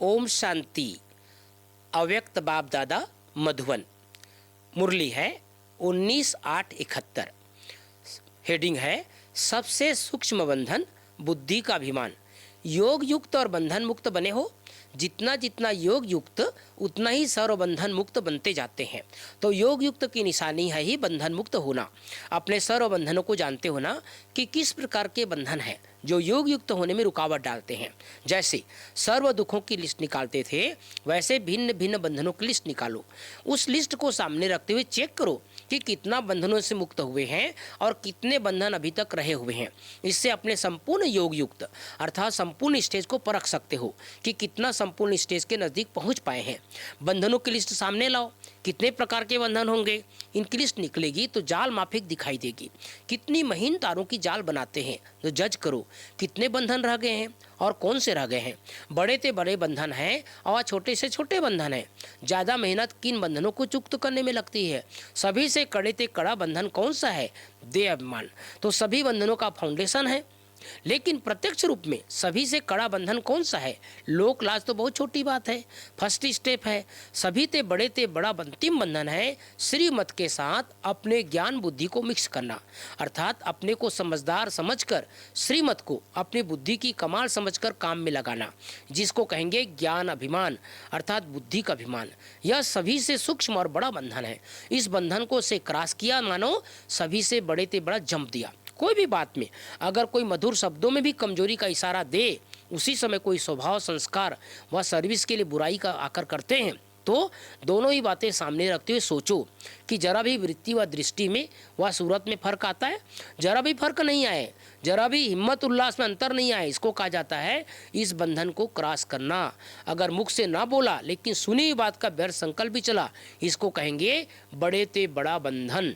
ओम शांति। अव्यक्त बाप दादा मधुबन। मुरली है 19/8/71। हेडिंग है सबसे सूक्ष्म बंधन बुद्धि का अभिमान। योग युक्त और बंधन मुक्त बने हो। जितना जितना योग युक्त उतना ही सर्व बंधन मुक्त बनते जाते हैं। तो योग युक्त की निशानी है ही बंधन मुक्त होना। अपने सर्व बंधनों को जानते होना कि किस प्रकार के बंधन हैं जो योग युक्त होने में रुकावट डालते हैं। जैसे सर्व दुखों की लिस्ट निकालते थे, वैसे भिन्न भिन्न बंधनों की लिस्ट निकालो। उस लिस्ट को सामने रखते हुए चेक करो कि कितना बंधनों से मुक्त हुए हैं और कितने बंधन अभी तक रहे हुए हैं। इससे अपने संपूर्ण योग युक्त अर्थात संपूर्ण स्टेज को परख सकते हो कि कितना संपूर्ण स्टेज के नज़दीक पहुंच पाए हैं। बंधनों की लिस्ट सामने लाओ, कितने प्रकार के बंधन होंगे। इनकी लिस्ट निकलेगी तो जाल माफिक दिखाई देगी। कितनी महीन तारों की जाल बनाते हैं तो जज करो कितने बंधन रह गए हैं और कौन से रह गए हैं। बड़े से बड़े बंधन हैं और छोटे से छोटे बंधन हैं। ज़्यादा मेहनत किन बंधनों को चुक्त करने में लगती है। सभी से कड़े से कड़ा बंधन कौन सा है? देह अभिमान। तो सभी बंधनों का फाउंडेशन है। लेकिन प्रत्यक्ष रूप में सभी से कड़ा बंधन कौन सा है? लोक लाज तो बहुत छोटी बात है, फर्स्ट स्टेप है। सभी ते बड़े ते बड़ा अंतिम बंधन है श्रीमत के साथ अपने ज्ञान बुद्धि को मिक्स करना। अर्थात अपने को समझदार समझकर श्रीमत को अपनी बुद्धि की कमाल समझकर काम में लगाना, जिसको कहेंगे ज्ञान अभिमान अर्थात बुद्धि का अभिमान। यह सभी से सूक्ष्म और बड़ा बंधन है। इस बंधन को से क्रॉस किया मानो सभी से बड़े ते बड़ा जंप दिया। कोई भी बात में अगर कोई मधुर शब्दों में भी कमजोरी का इशारा दे, उसी समय कोई स्वभाव संस्कार व सर्विस के लिए बुराई का आकर करते हैं, तो दोनों ही बातें सामने रखते हुए सोचो कि जरा भी वृत्ति व दृष्टि में व सूरत में फर्क आता है। जरा भी फर्क नहीं आए, जरा भी हिम्मत उल्लास में अंतर नहीं आए, इसको कहा जाता है इस बंधन को क्रॉस करना। अगर मुख से ना बोला लेकिन सुनी हुई बात का व्यर्थ संकल्प भी चला, इसको कहेंगे बड़े ते बड़ा बंधन।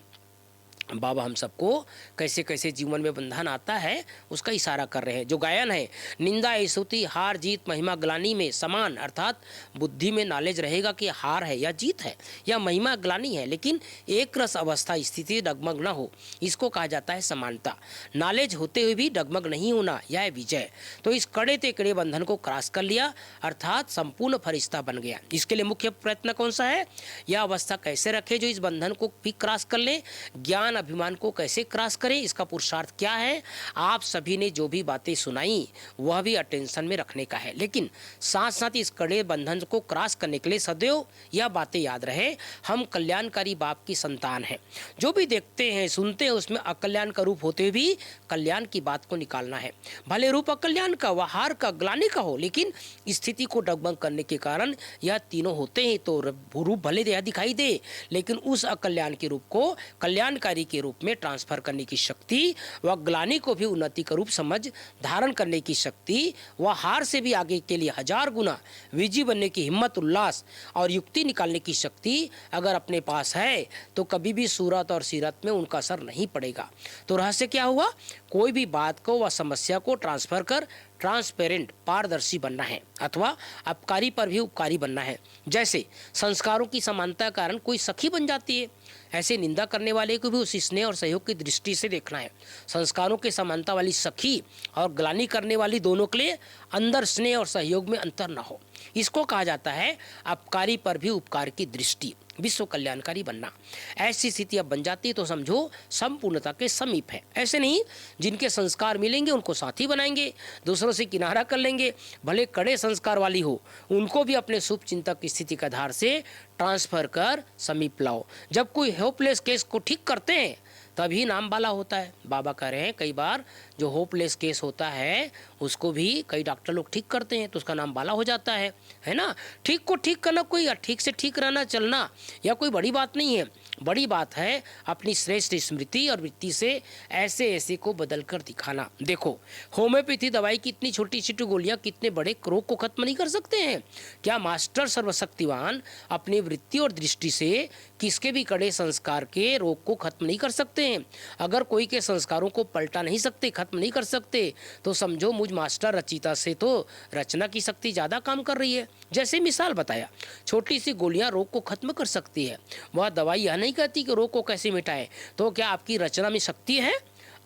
बाबा हम सबको कैसे कैसे जीवन में बंधन आता है उसका इशारा कर रहे हैं। जो गायन है, निंदा स्तुति हार जीत महिमा ग्लानी में समान। अर्थात बुद्धि में नॉलेज रहेगा कि हार है या जीत है या महिमा ग्लानी है, लेकिन एक रस अवस्था स्थिति डगमग न हो, इसको कहा जाता है समानता। नॉलेज होते हुए भी डगमग नहीं होना, यह है विजय। तो इस कड़े ते कड़े बंधन को क्रॉस कर लिया अर्थात संपूर्ण फरिश्ता बन गया। इसके लिए मुख्य प्रयत्न कौन सा है? यह अवस्था कैसे रखे जो इस बंधन को भी क्रॉस कर ले। ज्ञान अभिमान को कैसे क्रॉस करें, इसका पुरुषार्थ क्या है? आप सभी ने जो भी बातें सुनाई वह भी अटेंशन में रखने का है, लेकिन साथ साथ इस कड़े बंधन को क्रॉस करने के लिए सदैव यह बातें याद रहे, हम कल्याणकारी बाप की संतान हैं। जो भी देखते हैं सुनते हैं उसमें अकल्याण का रूप होते हुए भी कल्याण की बात को निकालना है। भले रूप अकल्याण का व हार का ग्लानि का हो, लेकिन स्थिति को डगमग करने के कारण यह तीनों होते हैं। तो रूप भले यह दिखाई दे, लेकिन उस अकल्याण के रूप को कल्याणकारी के रूप में ट्रांसफर करने की शक्ति व ग्लानि को भी उन्नति का रूप समझ धारण करने की शक्ति व हार से भी आगे के लिए 1000 गुना विजयी बनने की हिम्मत उल्लास और युक्ति निकालने की शक्ति अगर अपने पास है तो कभी भी सूरत और सीरत में उनका असर नहीं पड़ेगा। तो रहस्य क्या हुआ? कोई भी बात को व समस्या को ट्रांसफर कर ट्रांसपेरेंट पारदर्शी बनना है अथवा अपकारी पर भी उपकारी बनना है। जैसे संस्कारों की समानता के कारण कोई सखी बन जाती है, ऐसे निंदा करने वाले को भी उसी स्नेह और सहयोग की दृष्टि से देखना है। संस्कारों के समानता वाली सखी और ग्लानि करने वाली दोनों के लिए अंदर स्नेह और सहयोग में अंतर न हो, इसको कहा जाता है अपकारी पर भी उपकार की दृष्टि, विश्व कल्याणकारी बनना। ऐसी स्थिति अब बन जाती है तो समझो संपूर्णता के समीप है। ऐसे नहीं जिनके संस्कार मिलेंगे उनको साथी बनाएंगे, दूसरों से किनारा कर लेंगे, भले कड़े संस्कार वाली हो उनको भी अपने शुभ चिंतक की स्थिति के आधार से ट्रांसफर कर समीप लाओ। जब कोई होपलेस केस को ठीक करते हैं तभी नाम वाला होता है। बाबा कह रहे हैं कई बार जो होपलेस केस होता है उसको भी कई डॉक्टर लोग ठीक करते हैं तो उसका नाम बाला हो जाता है ना। ठीक को ठीक करना कोई ठीक से ठीक रहना चलना या कोई बड़ी बात नहीं है। बड़ी बात है अपनी श्रेष्ठ स्मृति और वृत्ति से ऐसे ऐसे को बदल कर दिखाना। देखो होम्योपैथी दवाई की इतनी छोटी छोटी गोलियां कितने बड़े रोग को खत्म नहीं कर सकते हैं। क्या मास्टर सर्वशक्तिवान अपनी वृत्ति और दृष्टि से किसके भी कड़े संस्कार के रोग को खत्म नहीं कर सकते हैं? अगर कोई के संस्कारों को पलटा नहीं सकते, खत्म नहीं कर सकते, तो समझो मुझ मास्टर रचिता से तो रचना की शक्ति ज़्यादा काम कर रही है। जैसे मिसाल बताया, छोटी सी गोलियां रोग को खत्म कर सकती है। वह दवाई यह नहीं कहती कि रोग को कैसे मिटाए। तो क्या आपकी रचना में शक्ति है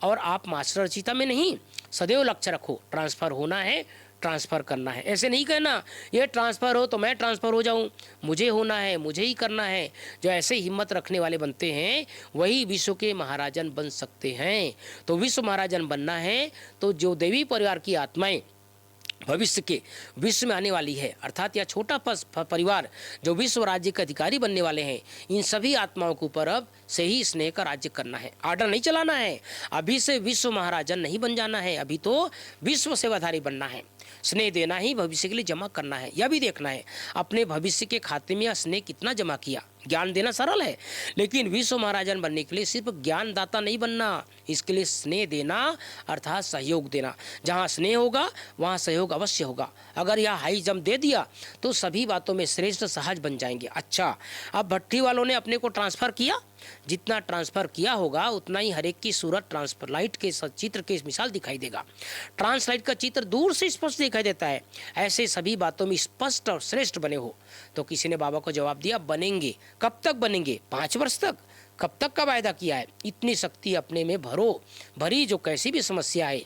और आप मास्टर रचिता में नहीं? सदैव लक्ष्य रखो, ट्रांसफर होना है ट्रांसफ़र करना है। ऐसे नहीं कहना ये ट्रांसफ़र हो तो मैं ट्रांसफ़र हो जाऊं, मुझे होना है, मुझे ही करना है। जो ऐसे हिम्मत रखने वाले बनते हैं वही विश्व के महाराजन बन सकते हैं। तो विश्व महाराजन बनना है तो जो देवी परिवार की आत्माएं भविष्य के विश्व में आने वाली है, अर्थात यह छोटा परिवार जो विश्व राज्य के अधिकारी बनने वाले हैं, इन सभी आत्माओं के ऊपर अब से ही स्नेह का राज्य करना है। आर्डर नहीं चलाना है, अभी से विश्व महाराजन नहीं बन जाना है, अभी तो विश्व सेवाधारी बनना है। स्नेह देना ही भविष्य के लिए जमा करना है। यह भी देखना है अपने भविष्य के खाते में यह स्नेह कितना जमा किया। ज्ञान देना सरल है, लेकिन विश्व महाराजन बनने के लिए सिर्फ ज्ञानदाता नहीं बनना, इसके लिए स्नेह देना अर्थात सहयोग देना। जहाँ स्नेह होगा वहाँ सहयोग अवश्य होगा। अगर यह हाई जंप दे दिया तो सभी बातों में श्रेष्ठ सहज बन जाएंगे। अच्छा, अब भट्टी वालों ने अपने को ट्रांसफ़र किया, जितना ट्रांसफ़र किया होगा उतना ही हर एक की सूरत ट्रांसफर लाइट के चित्र के मिसाल दिखाई देगा। ट्रांसलाइट का चित्र दूर से स्पष्ट दिखाई देता है। ऐसे सभी बातों में स्पष्ट और श्रेष्ठ बने हो। तो किसी ने बाबा को जवाब दिया, बनेंगे। कब तक बनेंगे? 5 वर्ष तक। कब तक का वायदा किया है? इतनी शक्ति अपने में भरी जो कैसी भी समस्या है,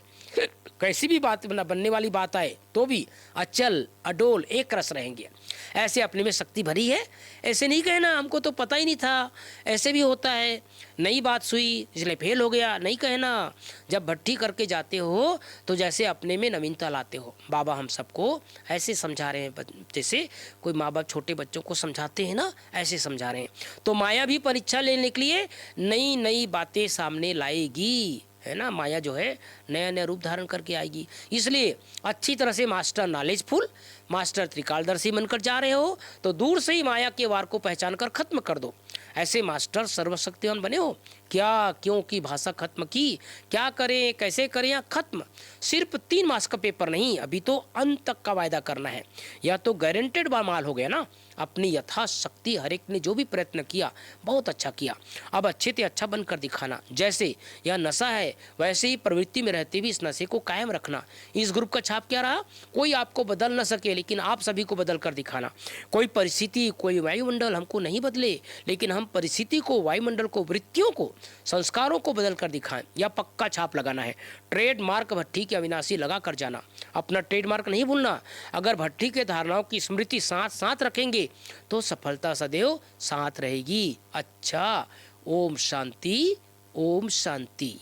कैसी भी बात बनने वाली बात आए तो भी अचल अडोल एक रस रहेंगे। ऐसे अपने में शक्ति भरी है। ऐसे नहीं कहना हमको तो पता ही नहीं था, ऐसे भी होता है, नई बात सुई इसलिए फेल हो गया, नहीं कहना। जब भट्टी करके जाते हो तो जैसे अपने में नवीनता लाते हो। बाबा हम सबको ऐसे समझा रहे हैं, जैसे कोई माँ बाप छोटे बच्चों को समझाते हैं ना, ऐसे समझा रहे हैं। तो माया भी परीक्षा लेने के लिए नई नई बातें सामने लाएगी, है ना। माया जो है नया नया रूप धारण करके आएगी। इसलिए अच्छी तरह से मास्टर नॉलेजफुल, मास्टर त्रिकालदर्शी बनकर जा रहे हो तो दूर से ही माया के वार को पहचान कर खत्म कर दो। ऐसे मास्टर सर्वशक्तिवान बने हो। क्या क्यों की भाषा खत्म की, क्या करें कैसे करें या खत्म। सिर्फ 3 मास का पेपर नहीं, अभी तो अंत तक का वायदा करना है। या तो गारंटेड माल हो गया ना। अपनी यथाशक्ति हर एक ने जो भी प्रयत्न किया बहुत अच्छा किया। अब अच्छे से अच्छा बनकर दिखाना। जैसे यह नशा है वैसे ही प्रवृत्ति में रहते भी इस नशे को कायम रखना। इस ग्रुप का छाप क्या रहा? कोई आपको बदल न सके लेकिन आप सभी को बदल कर दिखाना। कोई परिस्थिति कोई वायुमंडल हमको नहीं बदले, लेकिन हम परिस्थिति को, वायुमंडल को, वृत्तियों को, संस्कारों को बदल कर दिखाएं। यह पक्का छाप लगाना है। ट्रेडमार्क भट्टी की अविनाशी लगा कर जाना। अपना ट्रेडमार्क नहीं भूलना। अगर भट्टी के धारणाओं की स्मृति साथ साथ रखेंगे तो सफलता सदैव साथ रहेगी। अच्छा, ओम शांति, ओम शांति।